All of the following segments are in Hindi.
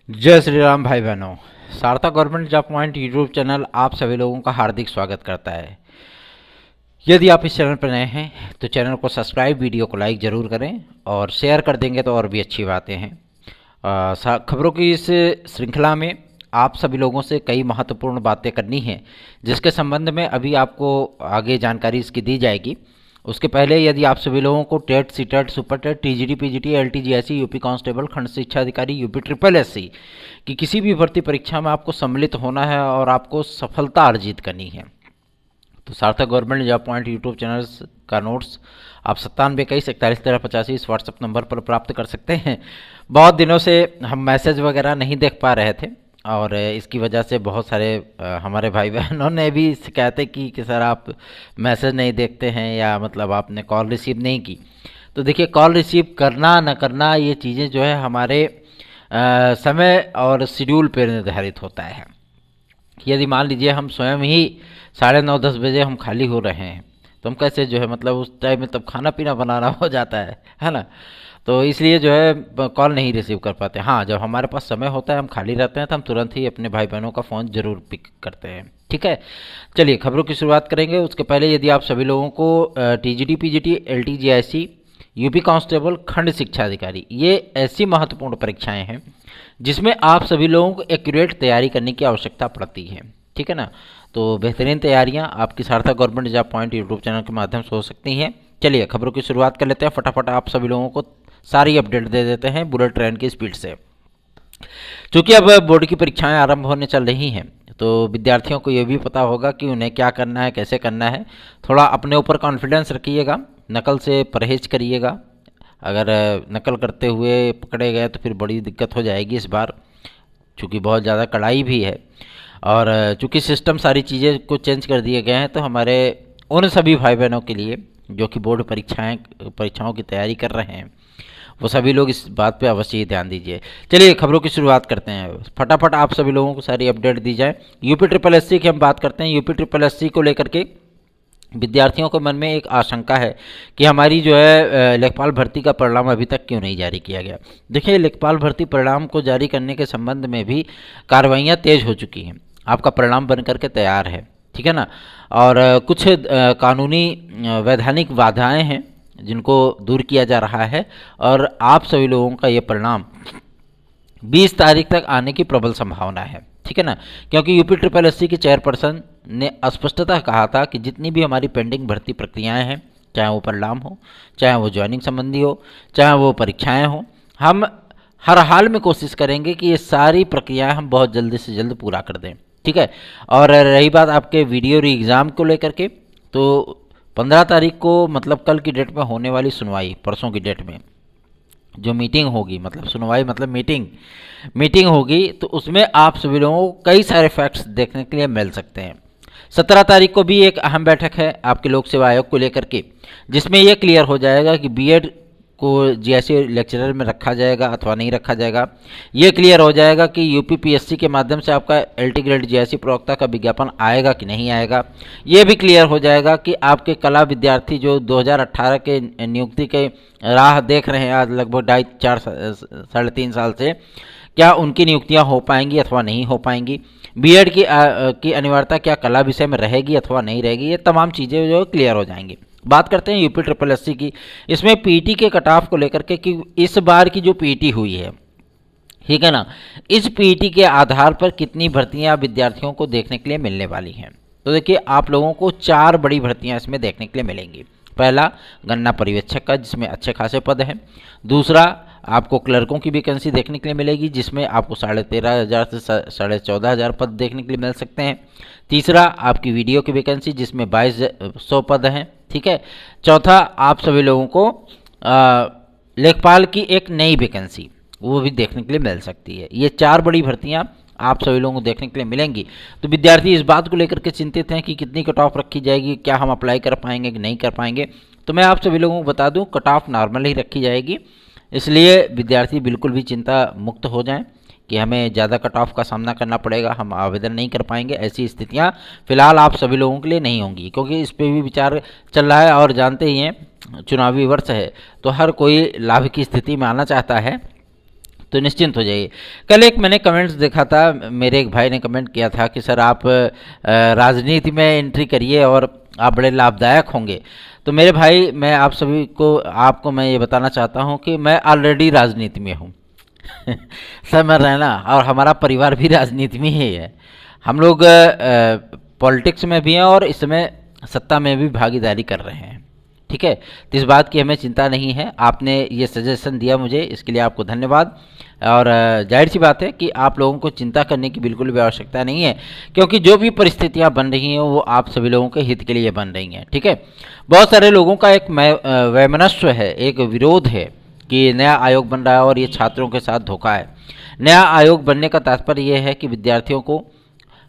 जय श्री राम भाई बहनों। Saratha government job point YouTube channel आप सभी लोगों का हार्दिक स्वागत करता है। यदि आप इस चैनल पर नए हैं तो चैनल को सब्सक्राइब, वीडियो को लाइक ज़रूर करें और शेयर कर देंगे तो और भी अच्छी बातें हैं। खबरों की इस श्रृंखला में आप सभी लोगों से कई महत्वपूर्ण बातें करनी हैं, जिसके संबंध में अभी आपको आगे जानकारी इसकी दी जाएगी। उसके पहले यदि आप सभी लोगों को TET, CTET, super TET, TGT, PGT, LTGSC, UP constable, खंड शिक्षा अधिकारी, यूपी ट्रिपल एससी की किसी भी भर्ती परीक्षा में आपको सम्मिलित होना है और आपको सफलता अर्जित करनी है तो सार्थक government job point YouTube channel का नोट्स आप 9721411385 इस व्हाट्सएप नंबर पर प्राप्त कर सकते हैं। बहुत दिनों से हम मैसेज वगैरह नहीं देख पा रहे थे और इसकी वजह से बहुत सारे हमारे भाई बहनों ने भी शिकायतें की कि सर आप मैसेज नहीं देखते हैं या मतलब आपने कॉल रिसीव नहीं की। तो देखिए, कॉल रिसीव करना न करना ये चीज़ें जो है हमारे समय और शेड्यूल पर निर्धारित होता है। यदि मान लीजिए हम स्वयं ही 9:30-10 बजे हम खाली हो रहे हैं तो हम कैसे जो है मतलब उस टाइम में तब खाना पीना बनाना हो जाता है ना। तो इसलिए जो है कॉल नहीं रिसीव कर पाते। हाँ, जब हमारे पास समय होता है, हम खाली रहते हैं तो हम तुरंत ही अपने भाई बहनों का फ़ोन ज़रूर पिक करते हैं। ठीक है, चलिए खबरों की शुरुआत करेंगे। उसके पहले यदि आप सभी लोगों को टीजीटी, पीजीटी, एलटीजीआईसी, यूपी कांस्टेबल, खंड शिक्षा अधिकारी ये ऐसी महत्वपूर्ण परीक्षाएं हैं जिसमें आप सभी लोगों को एक्यूरेट तैयारी करने की आवश्यकता पड़ती है। ठीक है ना, तो बेहतरीन तैयारियां आपकी सार्थक government job point YouTube channel के माध्यम से हो सकती हैं। चलिए खबरों की शुरुआत कर लेते हैं। फटाफट आप सभी लोगों को सारी अपडेट दे देते हैं बुलेट ट्रेन की स्पीड से। चूँकि अब बोर्ड की परीक्षाएं आरंभ होने चल रही हैं तो विद्यार्थियों को ये भी पता होगा कि उन्हें क्या करना है, कैसे करना है। थोड़ा अपने ऊपर कॉन्फिडेंस रखिएगा, नकल से परहेज करिएगा। अगर नकल करते हुए पकड़े गए तो फिर बड़ी दिक्कत हो जाएगी इस बार, चूँकि बहुत ज़्यादा कड़ाई भी है। और चूँकि सिस्टम सारी चीज़ें को चेंज कर दिए गए हैं तो हमारे उन सभी भाई बहनों के लिए जो कि बोर्ड परीक्षाओं की तैयारी कर रहे हैं वो सभी लोग इस बात पे अवश्य ही ध्यान दीजिए। चलिए खबरों की शुरुआत करते हैं। फटाफट आप सभी लोगों को सारी अपडेट दी जाए। यूपी ट्रिपल एससी की हम बात करते हैं। यूपी ट्रिपल एससी को लेकर के विद्यार्थियों के मन में एक आशंका है कि हमारी जो है लेखपाल भर्ती का परिणाम अभी तक क्यों नहीं जारी किया गया। देखिए, लेखपाल भर्ती परिणाम को जारी करने के संबंध में भी कार्रवाइयाँ तेज हो चुकी हैं। आपका परिणाम बन करके तैयार है, ठीक है ना। और कुछ कानूनी वैधानिक बाधाएं हैं जिनको दूर किया जा रहा है और आप सभी लोगों का ये परिणाम 20 तारीख तक आने की प्रबल संभावना है। ठीक है ना, क्योंकि यूपी ट्रिपल एससी के चेयरपर्सन ने स्पष्टतः कहा था कि जितनी भी हमारी पेंडिंग भर्ती प्रक्रियाएं हैं, चाहे वो परिणाम हो, चाहे वो ज्वाइनिंग संबंधी हो, चाहे वो परीक्षाएं हो, हम हर हाल में कोशिश करेंगे कि ये सारी प्रक्रियाएं हम बहुत जल्दी से जल्द पूरा कर दें। ठीक है, और रही बात आपके वीडियो री एग्ज़ाम को लेकर के, तो 15 तारीख को मतलब कल की डेट में होने वाली सुनवाई, परसों की डेट में जो मीटिंग होगी, मतलब सुनवाई मतलब मीटिंग होगी, तो उसमें आप सभी लोगों को कई सारे फैक्ट्स देखने के लिए मिल सकते हैं। 17 तारीख को भी एक अहम बैठक है आपके लोक सेवा आयोग को लेकर के, जिसमें यह क्लियर हो जाएगा कि बीएड को जीएससी लेक्चरर में रखा जाएगा अथवा नहीं रखा जाएगा। ये क्लियर हो जाएगा कि यूपी पीएससी के माध्यम से आपका एलटी ग्रेड जीएससी प्रवक्ता का विज्ञापन आएगा कि नहीं आएगा। ये भी क्लियर हो जाएगा कि आपके कला विद्यार्थी जो 2018 के नियुक्ति के राह देख रहे हैं आज लगभग 2.5-3 साल से, क्या उनकी नियुक्तियां हो पाएंगी अथवा नहीं हो पाएंगी। बीएड की अनिवार्यता क्या कला विषय में रहेगी अथवा नहीं रहेगी। ये तमाम चीज़ें जो क्लियर हो जाएंगी। बात करते हैं यूपी ट्रिपल एससी की। इसमें पीटी के कट ऑफ को लेकर के कि इस बार की जो पीटी हुई है, ठीक है ना, इस पीटी के आधार पर कितनी भर्तियां विद्यार्थियों को देखने के लिए मिलने वाली हैं। तो देखिए, आप लोगों को 4 बड़ी भर्तियां इसमें देखने के लिए मिलेंगी। पहला, गन्ना पर्यवेक्षक का, जिसमें अच्छे खासे पद हैं। दूसरा, आपको क्लर्कों की वैकेंसी देखने के लिए मिलेगी, जिसमें आपको 13,500 से 14,500 पद देखने के लिए मिल सकते हैं। तीसरा, आपकी वीडियो की वैकेंसी, जिसमें 2200 पद हैं। ठीक है। चौथा, आप सभी लोगों को लेखपाल की एक नई वैकेंसी वो भी देखने के लिए मिल सकती है। ये 4 बड़ी भर्तियां आप सभी लोगों को देखने के लिए मिलेंगी। तो विद्यार्थी इस बात को लेकर के चिंतित हैं कि कितनी कट ऑफ रखी जाएगी, क्या हम अप्लाई कर पाएंगे कि नहीं कर पाएंगे। तो मैं आप सभी लोगों को बता दूं, कट ऑफ नॉर्मल ही रखी जाएगी, इसलिए विद्यार्थी बिल्कुल भी चिंता मुक्त हो जाएं कि हमें ज़्यादा कट ऑफ का सामना करना पड़ेगा, हम आवेदन नहीं कर पाएंगे। ऐसी स्थितियां फिलहाल आप सभी लोगों के लिए नहीं होंगी, क्योंकि इस पर भी विचार चल रहा है और जानते ही हैं चुनावी वर्ष है तो हर कोई लाभ की स्थिति में आना चाहता है। तो निश्चिंत हो जाइए। कल एक मैंने कमेंट्स देखा था, मेरे एक भाई ने कमेंट किया था कि सर आप राजनीति में एंट्री करिए और आप बड़े लाभदायक होंगे। तो मेरे भाई, मैं आप सभी को आपको मैं ये बताना चाहता हूँ कि मैं ऑलरेडी राजनीति में हूँ समझ रहे हैं ना, और हमारा परिवार भी राजनीति में ही है। हम लोग पॉलिटिक्स में भी हैं और इस समय सत्ता में भी भागीदारी कर रहे हैं, ठीक है। तो इस बात की हमें चिंता नहीं है। आपने ये सजेशन दिया मुझे, इसके लिए आपको धन्यवाद। और जाहिर सी बात है कि आप लोगों को चिंता करने की बिल्कुल भी आवश्यकता नहीं है, क्योंकि जो भी परिस्थितियां बन रही हैं वो आप सभी लोगों के हित के लिए बन रही हैं, ठीक है। बहुत सारे लोगों का एक वैमनस्य है, एक विरोध है कि नया आयोग बन रहा है और ये छात्रों के साथ धोखा है। नया आयोग बनने का तात्पर्य यह है कि विद्यार्थियों को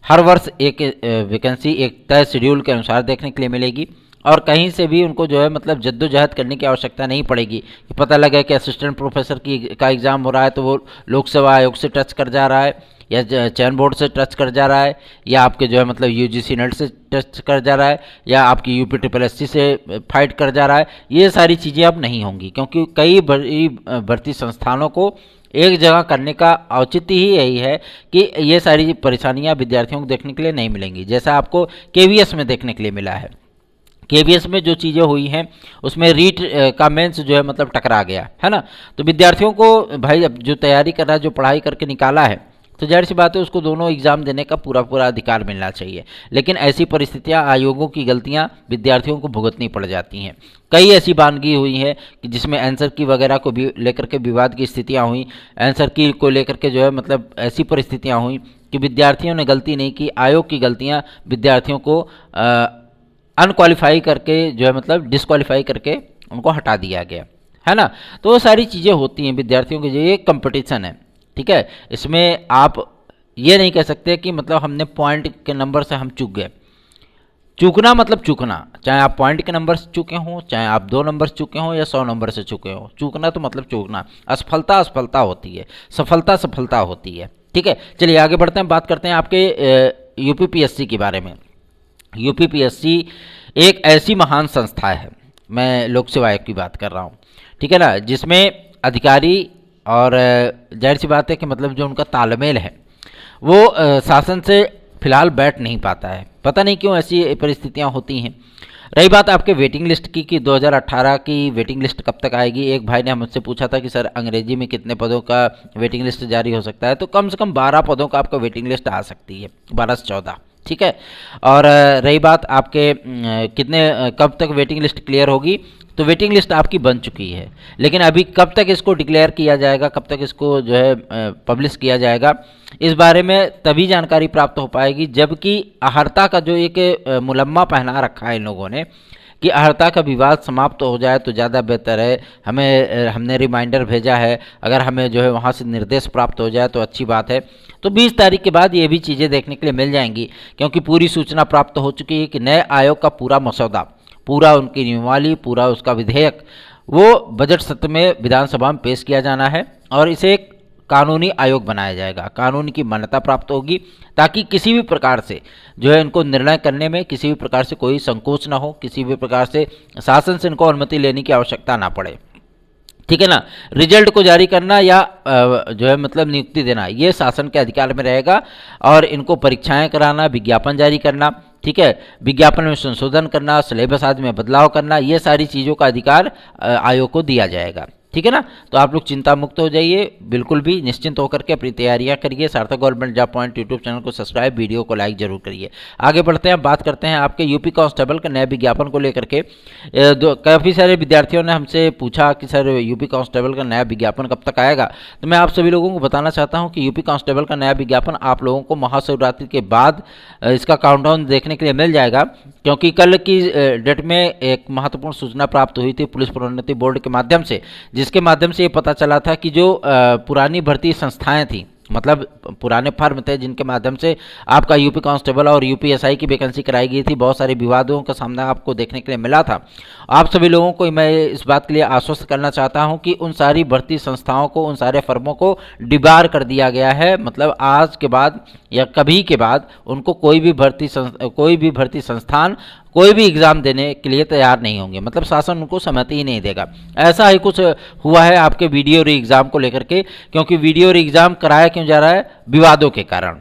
हर वर्ष एक वैकेंसी एक तय शेड्यूल के अनुसार देखने के लिए मिलेगी और कहीं से भी उनको जो है मतलब जद्दोजहद करने की आवश्यकता नहीं पड़ेगी कि पता लगे कि असिस्टेंट प्रोफेसर का एग्ज़ाम हो रहा है तो वो लोक सेवा आयोग से टच कर जा रहा है या चयन बोर्ड से टच कर जा रहा है या आपके जो है मतलब यूजीसी नेट से टच कर जा रहा है या आपकी यूपीट्रिपलएससी से फाइट कर जा रहा है। ये सारी चीज़ें अब नहीं होंगी, क्योंकि कई बड़ी भर्ती संस्थानों को एक जगह करने का औचित्य ही यही है कि ये सारी परेशानियां विद्यार्थियों को देखने के लिए नहीं मिलेंगी, जैसा आपको केवीएस में देखने के लिए मिला है। केवीएस में जो चीज़ें हुई हैं उसमें रीट का मेंस जो है मतलब टकरा गया है ना। तो विद्यार्थियों को भाई अब जो तैयारी कर रहा है, जो पढ़ाई करके निकाला है, तो जाहिर सी बात है उसको दोनों एग्जाम देने का पूरा पूरा अधिकार मिलना चाहिए। लेकिन ऐसी परिस्थितियां, आयोगों की गलतियां विद्यार्थियों को भुगतनी पड़ जाती हैं। कई ऐसी बानगी हुई है कि जिसमें आंसर की वगैरह को भी लेकर के विवाद की स्थितियां हुई, आंसर की को लेकर के जो है मतलब ऐसी परिस्थितियां हुई कि विद्यार्थियों ने गलती नहीं की, आयोग की गलतियाँ विद्यार्थियों को अनक्वालिफाई करके जो है मतलब डिसक्वालीफाई करके उनको हटा दिया गया है ना। तो वो सारी चीज़ें होती हैं विद्यार्थियों के, ये कंपटीशन है, ठीक है। इसमें आप ये नहीं कह सकते कि मतलब हमने पॉइंट के नंबर से हम चूक गए। चूकना मतलब चूकना, चाहे आप पॉइंट के नंबर से चूके हों, चाहे आप 2 नंबर से चूके हों या 100 नंबर से चूके हों, चूकना तो मतलब चूकना। असफलता असफलता होती है, सफलता सफलता होती है, ठीक है। चलिए आगे बढ़ते हैं, बात करते हैं आपके यूपीपीएससी के बारे में। यूपीपीएससी एक ऐसी महान संस्था है, मैं लोक सेवा आयोग की बात कर रहा हूँ, ठीक है ना, जिसमें अधिकारी और जाहिर सी बात है कि मतलब जो उनका तालमेल है वो शासन से फिलहाल बैठ नहीं पाता है। पता नहीं क्यों ऐसी परिस्थितियाँ होती हैं। रही बात आपके वेटिंग लिस्ट की कि 2018 की वेटिंग लिस्ट कब तक आएगी, एक भाई ने हमसे पूछा था कि सर अंग्रेजी में कितने पदों का वेटिंग लिस्ट जारी हो सकता है, तो कम से कम 12 पदों का आपका वेटिंग लिस्ट आ सकती है, 12 से 14, ठीक है। और रही बात आपके कब तक वेटिंग लिस्ट क्लियर होगी, तो वेटिंग लिस्ट आपकी बन चुकी है, लेकिन अभी कब तक इसको डिक्लेयर किया जाएगा, कब तक इसको जो है पब्लिश किया जाएगा, इस बारे में तभी जानकारी प्राप्त हो पाएगी जबकि अहर्ता का जो एक मुलम्मा पहना रखा है इन लोगों ने कि अहर्ता का विवाद समाप्त हो जाए तो ज़्यादा बेहतर है। हमने रिमाइंडर भेजा है, अगर हमें जो है वहाँ से निर्देश प्राप्त हो जाए तो अच्छी बात है। तो 20 तारीख के बाद ये भी चीज़ें देखने के लिए मिल जाएंगी, क्योंकि पूरी सूचना प्राप्त हो चुकी है कि नए आयोग का पूरा मसौदा, पूरा उनकी नियमावली, पूरा उसका विधेयक वो बजट सत्र में विधानसभा में पेश किया जाना है और इसे एक कानूनी आयोग बनाया जाएगा। कानून की मान्यता प्राप्त होगी ताकि किसी भी प्रकार से जो है इनको निर्णय करने में किसी भी प्रकार से कोई संकोच ना हो, किसी भी प्रकार से शासन से इनको अनुमति लेने की आवश्यकता ना पड़े, ठीक है ना। रिजल्ट को जारी करना या जो है मतलब नियुक्ति देना ये शासन के अधिकार में रहेगा और इनको परीक्षाएं कराना, विज्ञापन जारी करना, ठीक है, विज्ञापन में संशोधन करना, सिलेबस आदि में बदलाव करना, ये सारी चीज़ों का अधिकार आयोग को दिया जाएगा, ठीक है ना। तो आप लोग चिंता मुक्त हो जाइए, बिल्कुल भी निश्चिंत होकर के अपनी तैयारियां करिए। सार्थक government job point YouTube channel को सब्सक्राइब, वीडियो को लाइक जरूर करिए। आगे बढ़ते हैं, बात करते हैं आपके यूपी कांस्टेबल का नया विज्ञापन को लेकर के। काफ़ी सारे विद्यार्थियों ने हमसे पूछा कि सर यूपी कांस्टेबल का नया विज्ञापन कब तक आएगा, तो मैं आप सभी लोगों को बताना चाहता हूँ कि यूपी कांस्टेबल का नया विज्ञापन आप लोगों को महाशिवरात्रि के बाद इसका काउंटडाउन देखने के लिए मिल जाएगा, क्योंकि कल की डेट में एक महत्वपूर्ण सूचना प्राप्त हुई थी पुलिस प्रोन्नति बोर्ड के माध्यम से, जिसके माध्यम से ये पता चला था कि जो पुरानी भर्ती संस्थाएं थी, मतलब पुराने फर्म थे जिनके माध्यम से आपका यूपी कांस्टेबल और यूपीएसआई की वैकेंसी कराई गई थी, बहुत सारे विवादों का सामना आपको देखने के लिए मिला था। आप सभी लोगों को मैं इस बात के लिए आश्वस्त करना चाहता हूं कि उन सारी भर्ती संस्थाओं को, उन सारे फर्मों को डिबार कर दिया गया है। मतलब आज के बाद या कभी के बाद उनको कोई भी भर्ती संस्थान कोई भी एग्ज़ाम देने के लिए तैयार नहीं होंगे, मतलब शासन उनको सहमति ही नहीं देगा। ऐसा ही कुछ हुआ है आपके वीडियो री एग्ज़ाम को लेकर के, क्योंकि वीडियो री एग्ज़ाम कराया क्यों जा रहा है? विवादों के कारण,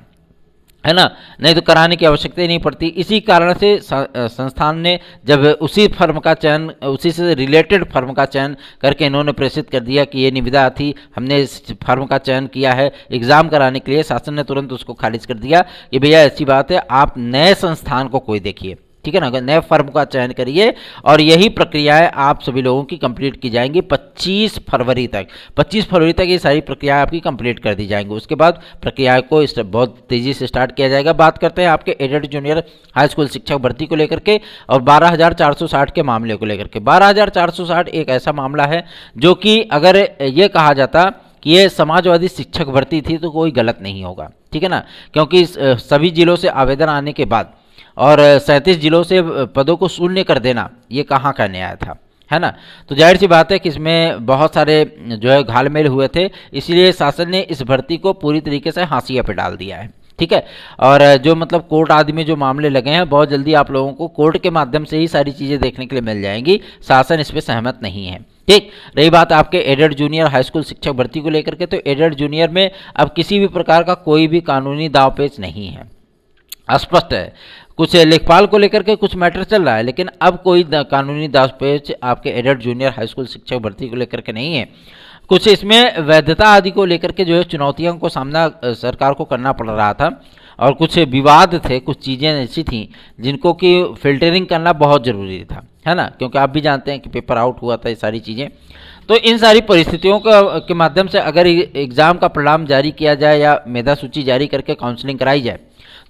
है ना, नहीं तो कराने की आवश्यकता ही नहीं पड़ती। इसी कारण से संस्थान ने जब उसी फर्म का चयन, उसी से रिलेटेड फर्म का चयन करके इन्होंने प्रेषित कर दिया कि ये निविदा थी, हमने इस फर्म का चयन किया है एग्ज़ाम कराने के लिए, शासन ने तुरंत उसको खारिज कर दिया कि भैया ऐसी बात है, आप नए संस्थान को कोई देखिए, ठीक है ना, नए फर्म का चयन करिए और यही प्रक्रियाएं आप सभी लोगों की कंप्लीट की जाएंगी 25 फरवरी तक। 25 फरवरी तक ये सारी प्रक्रियाएं आपकी कंप्लीट कर दी जाएंगी। उसके बाद प्रक्रिया को बहुत तेज़ी से स्टार्ट किया जाएगा। बात करते हैं आपके एडेड जूनियर हाई स्कूल शिक्षक भर्ती को लेकर के और 12,460 के मामले को लेकर के। 12,460 एक ऐसा मामला है जो कि अगर ये कहा जाता कि ये समाजवादी शिक्षक भर्ती थी तो कोई गलत नहीं होगा, ठीक है ना, क्योंकि सभी जिलों से आवेदन आने के बाद और 37 जिलों से पदों को शून्य कर देना ये कहाँ का न्याय था, है ना। तो जाहिर सी बात है कि इसमें बहुत सारे जो है घालमेल हुए थे, इसलिए शासन ने इस भर्ती को पूरी तरीके से हाशिए पे डाल दिया है, ठीक है। और जो मतलब कोर्ट आदि में जो मामले लगे हैं, बहुत जल्दी आप लोगों को कोर्ट के माध्यम से ही सारी चीज़ें देखने के लिए मिल जाएंगी। शासन इस पर सहमत नहीं है, ठीक। रही बात आपके एडेड जूनियर हाई स्कूल शिक्षक भर्ती को लेकर के, तो एडेड जूनियर में अब किसी भी प्रकार का कोई भी कानूनी दांवपेच नहीं है, स्पष्ट है। कुछ लेखपाल को लेकर के कुछ मैटर चल रहा है, लेकिन अब कोई कानूनी दांवपेच आपके एडेड जूनियर हाई स्कूल शिक्षक भर्ती को लेकर के नहीं है। कुछ इसमें वैधता आदि को लेकर के जो है चुनौतियों को सामना सरकार को करना पड़ रहा था और कुछ विवाद थे, कुछ चीज़ें ऐसी थीं जिनको कि फिल्टरिंग करना बहुत ज़रूरी था, है ना, क्योंकि आप भी जानते हैं कि पेपर आउट हुआ था, ये सारी चीज़ें। तो इन सारी परिस्थितियों के माध्यम से अगर एग्ज़ाम का परिणाम जारी किया जाए या मेधा सूची जारी करके काउंसलिंग कराई जाए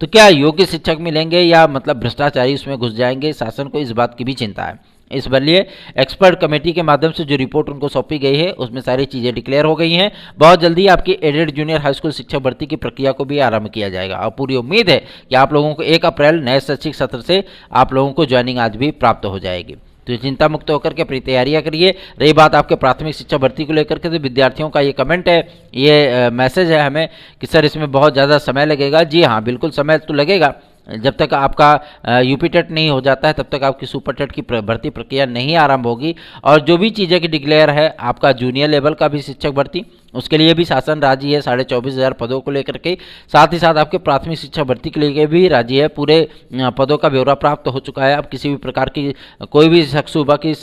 तो क्या योग्य शिक्षक मिलेंगे या मतलब भ्रष्टाचारी उसमें घुस जाएंगे? शासन को इस बात की भी चिंता है। इस लिए एक्सपर्ट कमेटी के माध्यम से जो रिपोर्ट उनको सौंपी गई है उसमें सारी चीज़ें डिक्लेयर हो गई हैं। बहुत जल्दी आपकी एडेड जूनियर हाई स्कूल शिक्षक भर्ती की प्रक्रिया को भी आरंभ किया जाएगा और पूरी उम्मीद है कि आप लोगों को 1 अप्रैल नए शैक्षिक सत्र से आप लोगों को ज्वाइनिंग आज भी प्राप्त हो जाएगी। तो चिंता मुक्त होकर के अपनी तैयारियां करिए। रही बात आपके प्राथमिक शिक्षा भर्ती को लेकर के, तो विद्यार्थियों का ये कमेंट है, ये मैसेज है हमें कि सर इसमें बहुत ज़्यादा समय लगेगा। जी हाँ, बिल्कुल समय तो लगेगा। जब तक आपका यूपी टेट नहीं हो जाता है तब तक आपकी सुपर टेट की भर्ती प्रक्रिया नहीं आरंभ होगी। और जो भी चीज़ें की डिक्लेयर है आपका जूनियर लेवल का भी शिक्षक भर्ती, उसके लिए भी शासन राजी है 24,500 पदों को लेकर के। साथ ही साथ आपके प्राथमिक शिक्षा भर्ती के लिए भी राजी है, पूरे पदों का ब्यौरा प्राप्त हो चुका है। अब किसी भी प्रकार की कोई भी शक शुबा की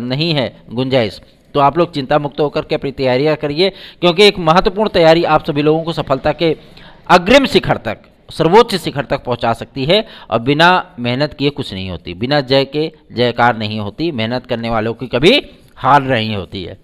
नहीं है गुंजाइश। तो आप लोग चिंता मुक्त होकर के अपनी तैयारियाँ करिए, क्योंकि एक महत्वपूर्ण तैयारी आप सभी लोगों को सफलता के अग्रिम शिखर तक, सर्वोच्च शिखर तक पहुंचा सकती है। और बिना मेहनत किए कुछ नहीं होती, बिना जय के जयकार नहीं होती, मेहनत करने वालों की कभी हार नहीं होती है।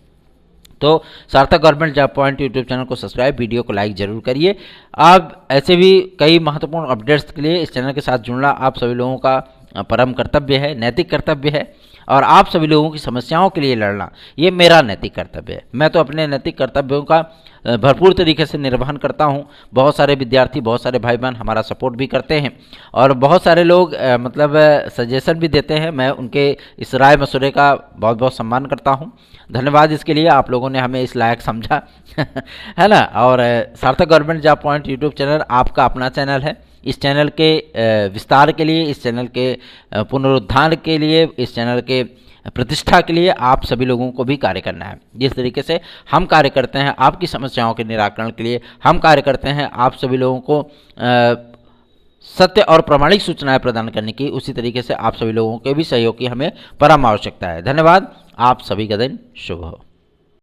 तो सार्थक government job point YouTube channel को सब्सक्राइब, वीडियो को लाइक जरूर करिए। आप ऐसे भी कई महत्वपूर्ण अपडेट्स के लिए इस चैनल के साथ जुड़ना आप सभी लोगों का परम कर्तव्य है, नैतिक कर्तव्य है। और आप सभी लोगों की समस्याओं के लिए लड़ना ये मेरा नैतिक कर्तव्य है। मैं तो अपने नैतिक कर्तव्यों का भरपूर तरीके से निर्वहन करता हूं। बहुत सारे विद्यार्थी, बहुत सारे भाई बहन हमारा सपोर्ट भी करते हैं और बहुत सारे लोग मतलब सजेशन भी देते हैं। मैं उनके इस राय मशवरे का बहुत बहुत सम्मान करता हूं। धन्यवाद इसके लिए, आप लोगों ने हमें इस लायक समझा है ना। और सार्थक government job point YouTube channel आपका अपना चैनल है। इस चैनल के विस्तार के लिए, इस चैनल के पुनरुद्धार के लिए, इस चैनल के प्रतिष्ठा के लिए आप सभी लोगों को भी कार्य करना है। जिस तरीके से हम कार्य करते हैं आपकी समस्याओं के निराकरण के लिए, हम कार्य करते हैं आप सभी लोगों को सत्य और प्रामाणिक सूचनाएं प्रदान करने की, उसी तरीके से आप सभी लोगों के भी सहयोग की हमें परम आवश्यकता है। धन्यवाद। आप सभी का दिन शुभ हो।